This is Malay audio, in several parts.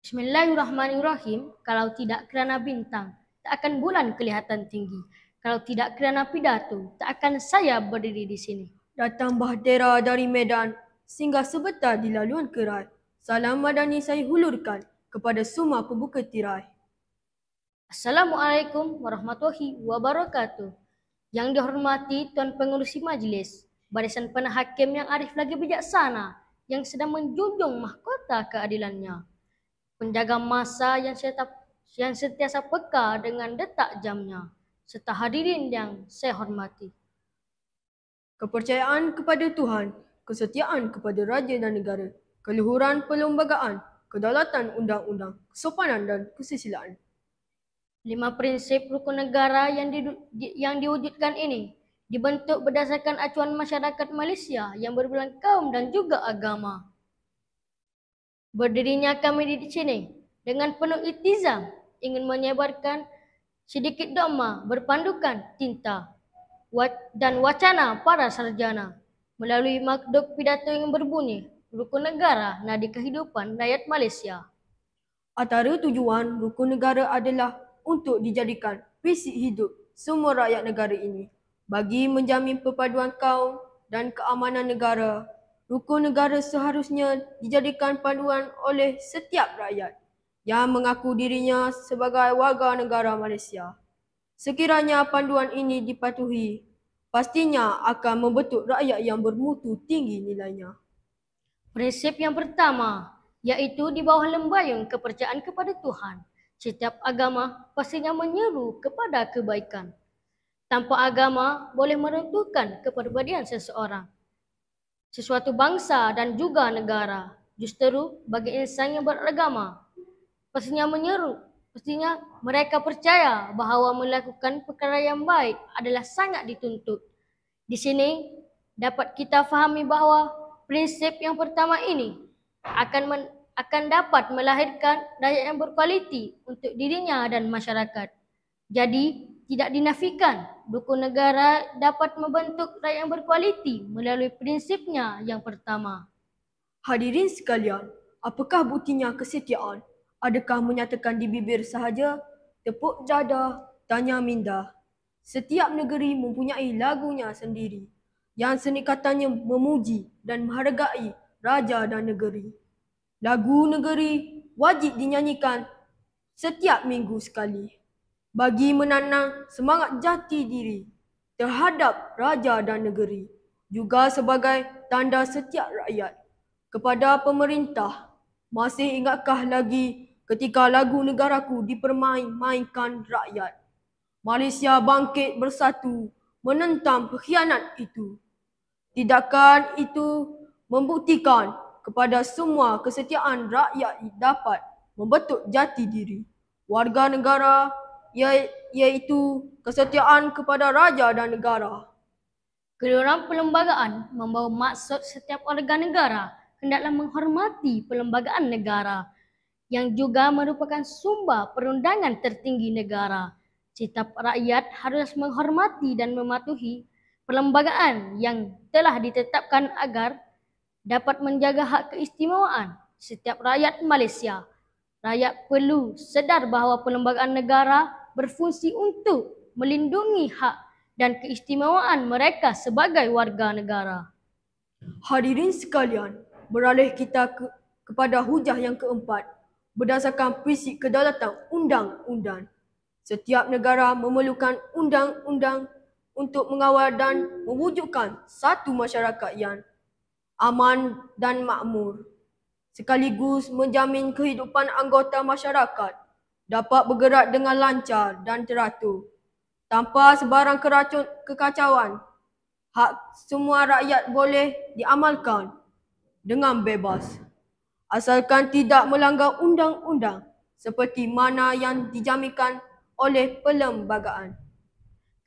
Bismillahirrahmanirrahim. Kalau tidak kerana bintang, tak akan bulan kelihatan tinggi. Kalau tidak kerana pidato, tak akan saya berdiri di sini. Datang bahtera dari Medan, singgah sebentar di laluan kerai. Salam madani saya hulurkan kepada semua pembuka tirai. Assalamualaikum warahmatullahi wabarakatuh. Yang dihormati Tuan Pengerusi Majlis, barisan penahakim yang arif lagi bijaksana, yang sedang menjunjung mahkota keadilannya. Penjaga masa yang sentiasa peka dengan detak jamnya, serta hadirin yang saya hormati. Kepercayaan kepada Tuhan, kesetiaan kepada raja dan negara, keluhuran perlembagaan, kedaulatan undang-undang, kesopanan dan kesusilaan. 5 prinsip rukun negara yang diwujudkan ini dibentuk berdasarkan acuan masyarakat Malaysia yang berbelang kaum dan juga agama. Berdirinya kami di sini dengan penuh iltizam ingin menyebarkan sedikit dogma berpandukan tinta dan wacana para sarjana melalui makduk pidato yang berbunyi rukun negara nadi kehidupan rakyat Malaysia. Antara tujuan rukun negara adalah untuk dijadikan prinsip hidup semua rakyat negara ini bagi menjamin perpaduan kaum dan keamanan negara. Rukun negara seharusnya dijadikan panduan oleh setiap rakyat yang mengaku dirinya sebagai warga negara Malaysia. Sekiranya panduan ini dipatuhi, pastinya akan membentuk rakyat yang bermutu tinggi nilainya. Prinsip yang pertama, yaitu di bawah lembayung kepercayaan kepada Tuhan. Setiap agama pastinya menyeru kepada kebaikan. Tanpa agama boleh menentukan kepribadian seseorang, sesuatu bangsa dan juga negara. Justru bagi insan yang beragama, pastinya mereka percaya bahawa melakukan perkara yang baik adalah sangat dituntut. Di sini dapat kita fahami bahawa prinsip yang pertama ini akan dapat melahirkan rakyat yang berkualiti untuk dirinya dan masyarakat. Jadi, tidak dinafikan rukun negara dapat membentuk rakyat yang berkualiti melalui prinsipnya yang pertama. Hadirin sekalian, apakah buktinya kesetiaan? Adakah menyatakan di bibir sahaja, tepuk dada, tanya minda? Setiap negeri mempunyai lagunya sendiri yang senikatannya memuji dan menghargai raja dan negeri. Lagu negeri wajib dinyanyikan setiap minggu sekali bagi menanam semangat jati diri terhadap raja dan negeri, juga sebagai tanda setiap rakyat kepada pemerintah. Masih ingatkah lagi ketika lagu negaraku dipermain-mainkan rakyat? Malaysia bangkit bersatu menentang pengkhianat itu. Tidakkah itu membuktikan kepada semua kesetiaan rakyat dapat membentuk jati diri warga negara, iaitu kesetiaan kepada raja dan negara? Keluaran perlembagaan membawa maksud setiap warga negara hendaklah menghormati perlembagaan negara yang juga merupakan sumber perundangan tertinggi negara. Setiap rakyat harus menghormati dan mematuhi perlembagaan yang telah ditetapkan agar dapat menjaga hak keistimewaan setiap rakyat Malaysia. Rakyat perlu sedar bahawa perlembagaan negara berfungsi untuk melindungi hak dan keistimewaan mereka sebagai warga negara. Hadirin sekalian, beralih kita kepada hujah yang keempat. Berdasarkan prinsip kedaulatan undang-undang, setiap negara memerlukan undang-undang untuk mengawal dan mewujudkan satu masyarakat yang aman dan makmur, sekaligus menjamin kehidupan anggota masyarakat dapat bergerak dengan lancar dan teratur tanpa sebarang kekacauan. Hak semua rakyat boleh diamalkan dengan bebas, asalkan tidak melanggar undang-undang seperti mana yang dijaminkan oleh perlembagaan.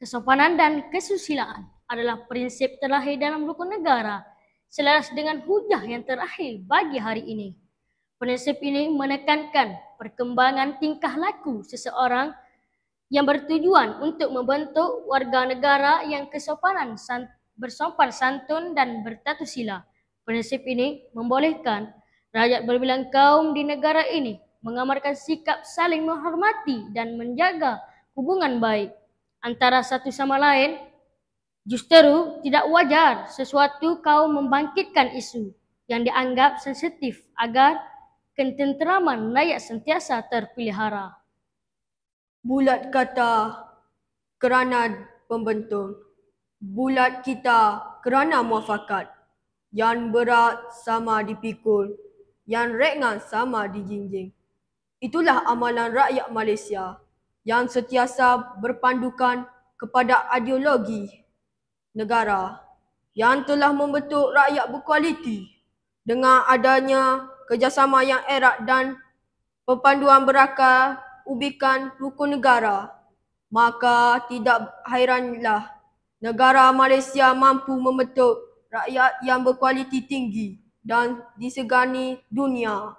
Kesopanan dan kesusilaan adalah prinsip terlahir dalam rukun negara selaras dengan hujah yang terakhir bagi hari ini. Prinsip ini menekankan perkembangan tingkah laku seseorang yang bertujuan untuk membentuk warga negara yang bersopan santun dan bertata sila. Prinsip ini membolehkan rakyat berbilang kaum di negara ini mengamalkan sikap saling menghormati dan menjaga hubungan baik antara satu sama lain. Justru tidak wajar sesuatu kaum membangkitkan isu yang dianggap sensitif agar ketenteraman rakyat sentiasa terpelihara. Bulat kata kerana pembentuk, bulat kita kerana muafakat. Yang berat sama dipikul, yang ringan sama dijinjing. Itulah amalan rakyat Malaysia yang sentiasa berpandukan kepada ideologi negara yang telah membentuk rakyat berkualiti dengan adanya kerjasama yang erat dan perpanduan berakal ubikan rukun negara. Maka tidak hairanlah negara Malaysia mampu membentuk rakyat yang berkualiti tinggi dan disegani dunia.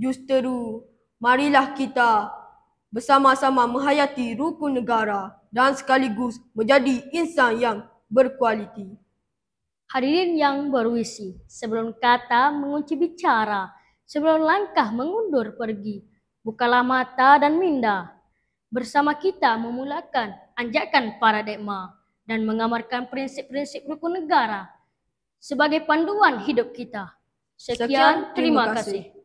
Justeru, marilah kita bersama-sama menghayati rukun negara dan sekaligus menjadi insan yang berkualiti. Hadirin yang berwisi, sebelum kata mengunci bicara, sebelum langkah mengundur pergi, bukalah mata dan minda. Bersama kita memulakan anjakan paradigma dan mengamalkan prinsip-prinsip rukun negara sebagai panduan hidup kita. Sekian, terima kasih.